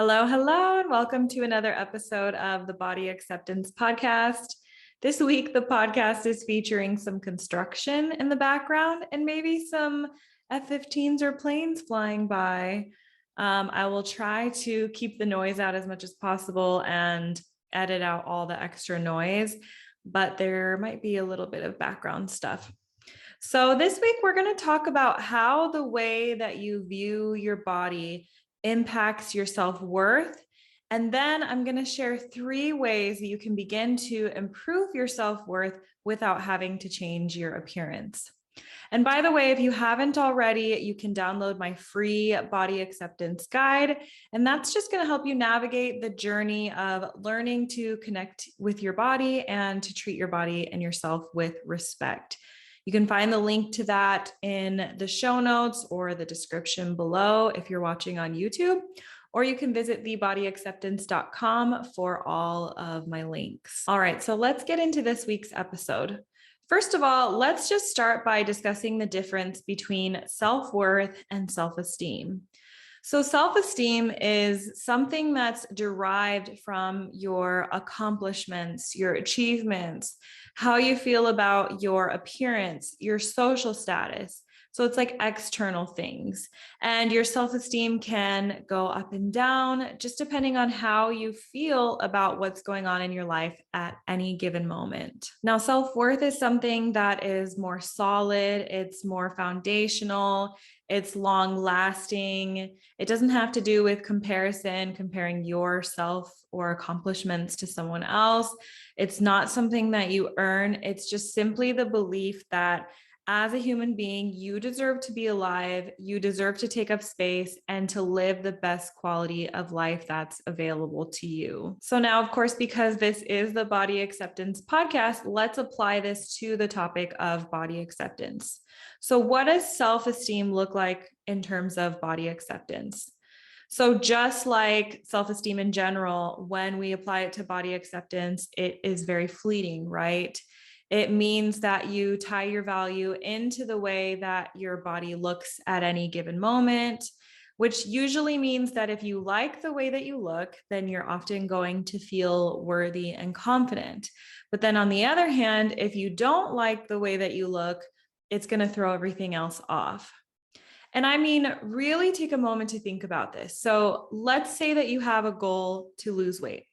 Hello, hello, and welcome to another episode of the Body Acceptance Podcast. This week, the podcast is featuring some construction in the background and maybe some F-15s or planes flying by. I will try to keep the noise out as much as possible and edit out all the extra noise, but there might be a little bit of background stuff. So this week, we're going to talk about how the way that you view your body impacts your self-worth. And then I'm going to share 3 ways that you can begin to improve your self-worth without having to change your appearance. And by the way, if you haven't already, you can download my free body acceptance guide. And that's just going to help you navigate the journey of learning to connect with your body and to treat your body and yourself with respect. You can find the link to that in the show notes or the description below if you're watching on YouTube, or you can visit thebodyacceptance.com for all of my links. All right, so let's get into this week's episode. First of all, let's just start by discussing the difference between self-worth and self-esteem. So self-esteem is something that's derived from your accomplishments, your achievements, how you feel about your appearance, your social status. So it's like external things. And your self-esteem can go up and down just depending on how you feel about what's going on in your life at any given moment. Now, self-worth is something that is more solid, it's more foundational, it's long lasting. It doesn't have to do with comparing yourself or accomplishments to someone else. It's not something that you earn. It's just simply the belief that as a human being, you deserve to be alive, you deserve to take up space and to live the best quality of life that's available to you. So now, of course, because this is the Body Acceptance Podcast, let's apply this to the topic of body acceptance. So what does self-esteem look like in terms of body acceptance? So just like self-esteem in general, when we apply it to body acceptance, it is very fleeting, right? It means that you tie your value into the way that your body looks at any given moment, which usually means that if you like the way that you look, then you're often going to feel worthy and confident. But then on the other hand, if you don't like the way that you look, it's going to throw everything else off. And I mean, really take a moment to think about this. So let's say that you have a goal to lose weight.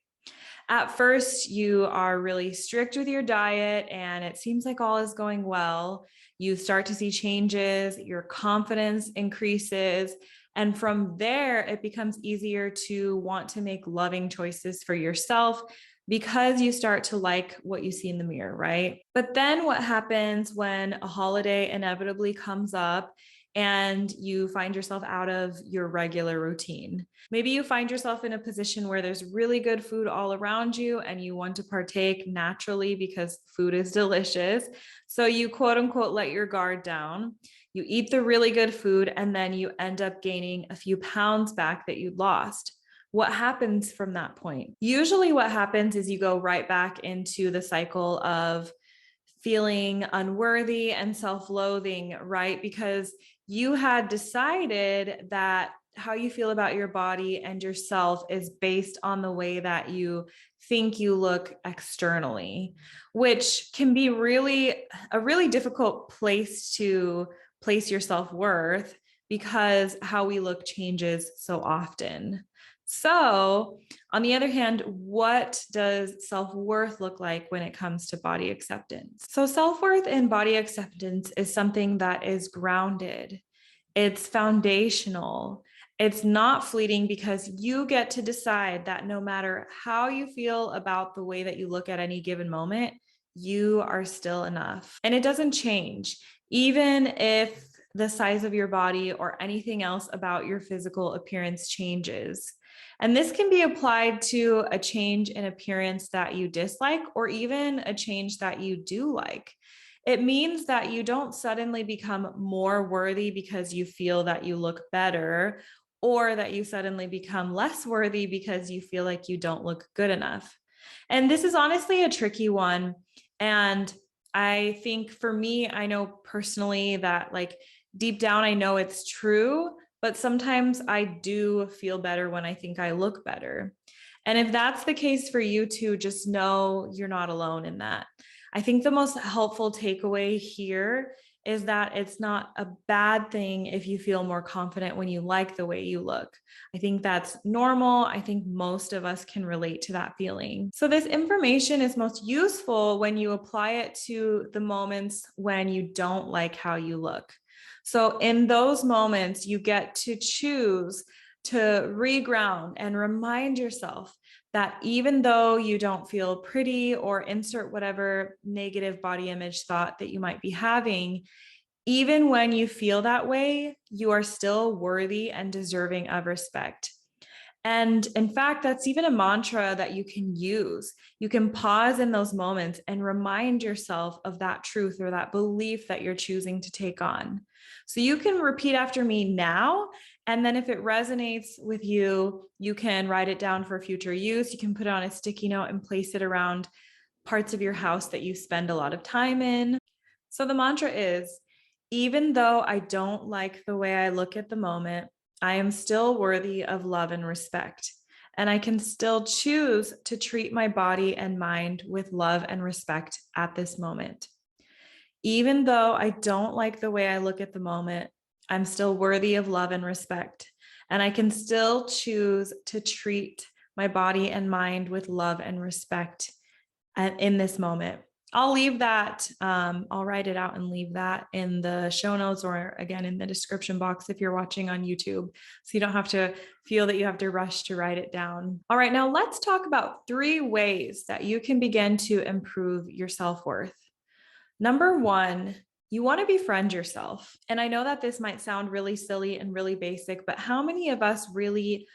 At first, you are really strict with your diet and it seems like all is going well. You start to see changes, your confidence increases. And from there, it becomes easier to want to make loving choices for yourself because you start to like what you see in the mirror, right? But then what happens when a holiday inevitably comes up and you find yourself out of your regular routine? Maybe you find yourself in a position where there's really good food all around you and you want to partake naturally because food is delicious. So you quote unquote let your guard down. You eat the really good food and then you end up gaining a few pounds back that you lost. What happens from that point? Usually what happens is you go right back into the cycle of feeling unworthy and self-loathing, right? Because you had decided that how you feel about your body and yourself is based on the way that you think you look externally, which can be a really difficult place to place your self-worth because how we look changes so often. So, on the other hand, what does self-worth look like when it comes to body acceptance? So self-worth and body acceptance is something that is grounded. It's foundational. It's not fleeting because you get to decide that no matter how you feel about the way that you look at any given moment, you are still enough. And it doesn't change, even if the size of your body or anything else about your physical appearance changes. And this can be applied to a change in appearance that you dislike or even a change that you do like. It means that you don't suddenly become more worthy because you feel that you look better, or that you suddenly become less worthy because you feel like you don't look good enough. And this is honestly a tricky one. And I think for me, I know personally that like deep down, I know it's true, but sometimes I do feel better when I think I look better. And if that's the case for you too, just know you're not alone in that. I think the most helpful takeaway here is that it's not a bad thing if you feel more confident when you like the way you look. I think that's normal. I think most of us can relate to that feeling. So this information is most useful when you apply it to the moments when you don't like how you look. So in those moments, you get to choose to reground and remind yourself that even though you don't feel pretty, or insert whatever negative body image thought that you might be having, even when you feel that way, you are still worthy and deserving of respect. And in fact, that's even a mantra that you can use. You can pause in those moments and remind yourself of that truth or that belief that you're choosing to take on. So you can repeat after me now. And then if it resonates with you, you can write it down for future use. You can put it on a sticky note and place it around parts of your house that you spend a lot of time in. So the mantra is, even though I don't like the way I look at the moment, I am still worthy of love and respect. And I can still choose to treat my body and mind with love and respect at this moment. Even though I don't like the way I look at the moment, I'm still worthy of love and respect. And I can still choose to treat my body and mind with love and respect in this moment. I'll leave that. I'll write it out and leave that in the show notes, or again in the description box if you're watching on YouTube, so you don't have to feel that you have to rush to write it down. All right, now let's talk about 3 ways that you can begin to improve your self-worth. Number 1, you want to befriend yourself. And I know that this might sound really silly and really basic, but how many of us really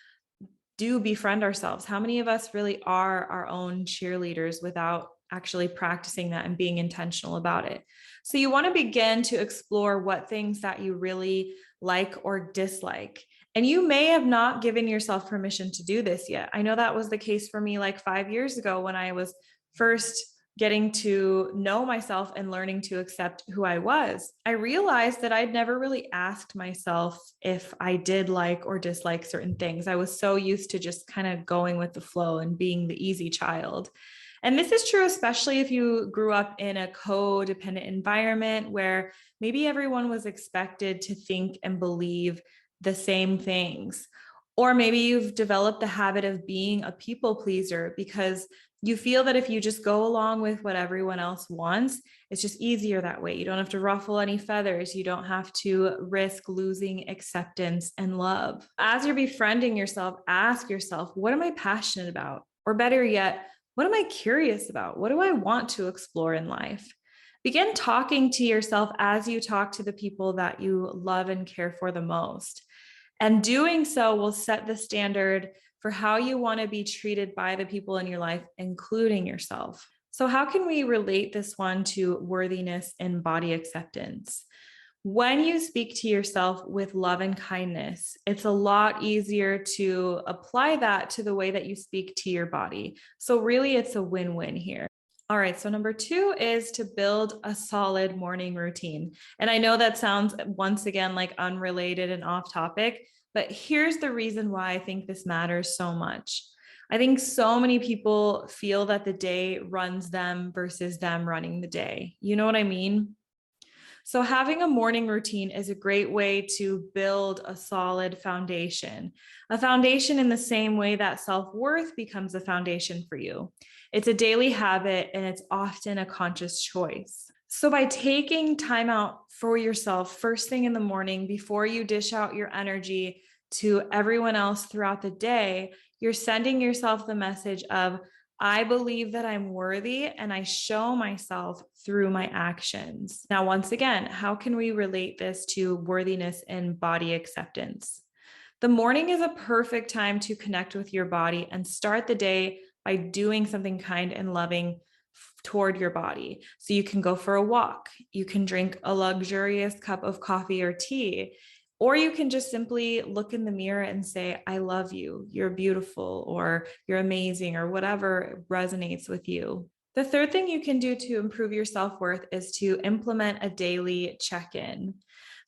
do befriend ourselves? How many of us really are our own cheerleaders without actually practicing that and being intentional about it? So you want to begin to explore what things that you really like or dislike. And you may have not given yourself permission to do this yet. I know that was the case for me like 5 years ago when I was first getting to know myself and learning to accept who I was. I realized that I'd never really asked myself if I did like or dislike certain things. I was so used to just kind of going with the flow and being the easy child. And this is true, especially if you grew up in a codependent environment where maybe everyone was expected to think and believe the same things. Or maybe you've developed the habit of being a people pleaser because you feel that if you just go along with what everyone else wants, it's just easier that way. You don't have to ruffle any feathers. You don't have to risk losing acceptance and love. As you're befriending yourself, ask yourself, what am I passionate about? Or better yet, what am I curious about? What do I want to explore in life? Begin talking to yourself as you talk to the people that you love and care for the most. And doing so will set the standard for how you want to be treated by the people in your life, including yourself. So how can we relate this one to worthiness and body acceptance? When you speak to yourself with love and kindness, it's a lot easier to apply that to the way that you speak to your body. So really, it's a win-win here. All right, so number 2 is to build a solid morning routine. And I know that sounds once again like unrelated and off topic, but here's the reason why I think this matters so much. I think so many people feel that the day runs them versus them running the day. You know what I mean? So having a morning routine is a great way to build a solid foundation, a foundation in the same way that self-worth becomes a foundation for you. It's a daily habit and it's often a conscious choice. So by taking time out for yourself first thing in the morning before you dish out your energy to everyone else throughout the day, you're sending yourself the message of, I believe that I'm worthy and I show myself through my actions. Now, once again, how can we relate this to worthiness and body acceptance? The morning is a perfect time to connect with your body and start the day by doing something kind and loving toward your body. So you can go for a walk, you can drink a luxurious cup of coffee or tea, or you can just simply look in the mirror and say, I love you, you're beautiful, or you're amazing, or whatever resonates with you. The third thing you can do to improve your self-worth is to implement a daily check-in.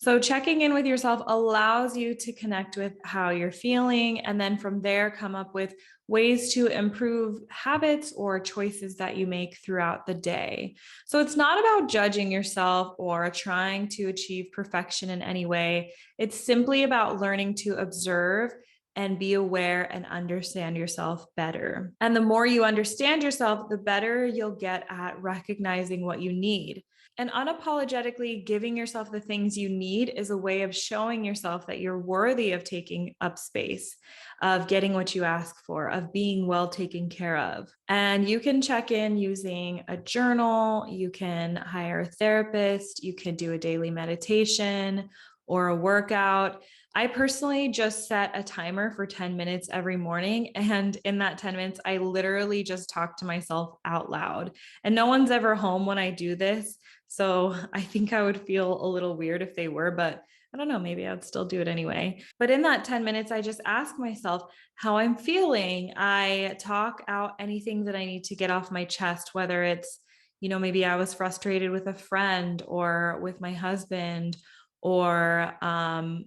So checking in with yourself allows you to connect with how you're feeling, and then from there come up with ways to improve habits or choices that you make throughout the day. So it's not about judging yourself or trying to achieve perfection in any way. It's simply about learning to observe and be aware and understand yourself better. And the more you understand yourself, the better you'll get at recognizing what you need. And unapologetically giving yourself the things you need is a way of showing yourself that you're worthy of taking up space, of getting what you ask for, of being well taken care of. And you can check in using a journal, you can hire a therapist, you can do a daily meditation or a workout. I personally just set a timer for 10 minutes every morning. And in that 10 minutes, I literally just talk to myself out loud. And no one's ever home when I do this. So I think I would feel a little weird if they were, but I don't know, maybe I'd still do it anyway. But in that 10 minutes, I just ask myself how I'm feeling. I talk out anything that I need to get off my chest, whether it's, maybe I was frustrated with a friend or with my husband, or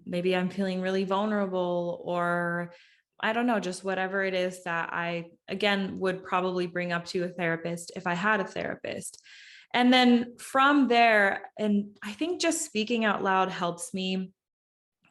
maybe I'm feeling really vulnerable, or I don't know, just whatever it is that I, again, would probably bring up to a therapist if I had a therapist. And then from there, and I think just speaking out loud helps me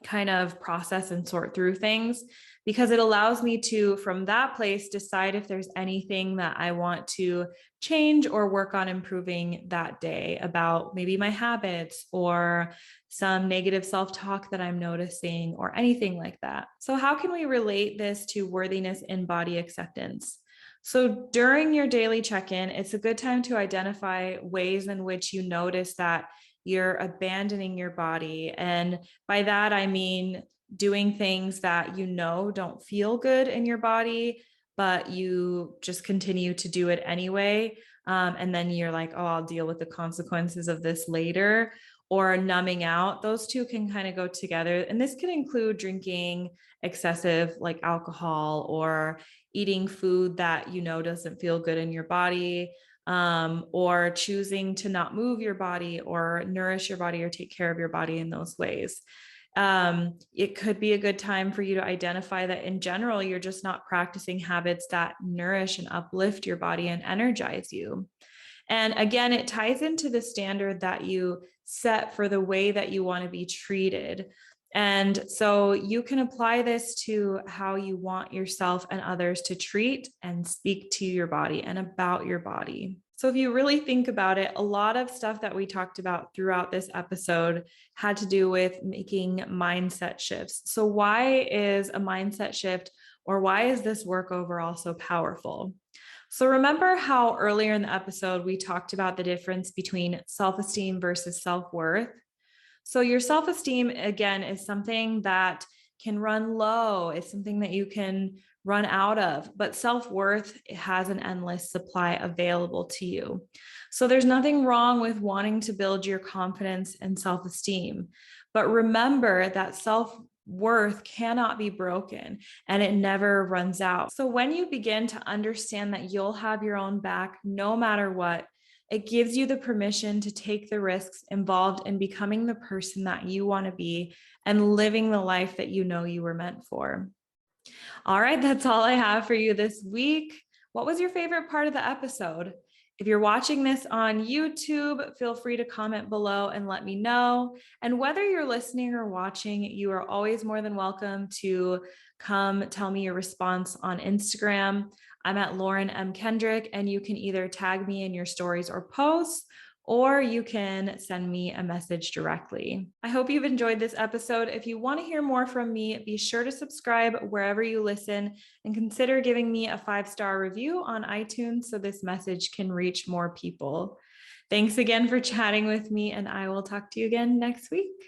kind of process and sort through things, because it allows me to, from that place, decide if there's anything that I want to change or work on improving that day about maybe my habits or some negative self-talk that I'm noticing or anything like that. So how can we relate this to worthiness in body acceptance? So during your daily check-in, it's a good time to identify ways in which you notice that you're abandoning your body. And by that, I mean doing things that don't feel good in your body, but you just continue to do it anyway. And then you're like, oh, I'll deal with the consequences of this later, or numbing out. Those two can kind of go together. And this can include drinking excessive like alcohol, or eating food that doesn't feel good in your body, or choosing to not move your body or nourish your body or take care of your body in those ways. It could be a good time for you to identify that in general, you're just not practicing habits that nourish and uplift your body and energize you. And again, it ties into the standard that you set for the way that you want to be treated. And so you can apply this to how you want yourself and others to treat and speak to your body and about your body. So if you really think about it, a lot of stuff that we talked about throughout this episode had to do with making mindset shifts. So why is a mindset shift, or why is this work overall so powerful? So remember how earlier in the episode, we talked about the difference between self-esteem versus self-worth? So your self-esteem, again, is something that can run low. It's something that you can run out of, but self-worth has an endless supply available to you. So there's nothing wrong with wanting to build your confidence and self-esteem, but remember that self-worth cannot be broken and it never runs out. So when you begin to understand that you'll have your own back no matter what, it gives you the permission to take the risks involved in becoming the person that you want to be and living the life that you were meant for. All right, that's all I have for you this week. What was your favorite part of the episode? If you're watching this on YouTube, feel free to comment below and let me know. And whether you're listening or watching, you are always more than welcome to come tell me your response on Instagram. I'm at Lauren M. Kendrick, and you can either tag me in your stories or posts, or you can send me a message directly. I hope you've enjoyed this episode. If you want to hear more from me, be sure to subscribe wherever you listen and consider giving me a 5-star review on iTunes so this message can reach more people. Thanks again for chatting with me, and I will talk to you again next week.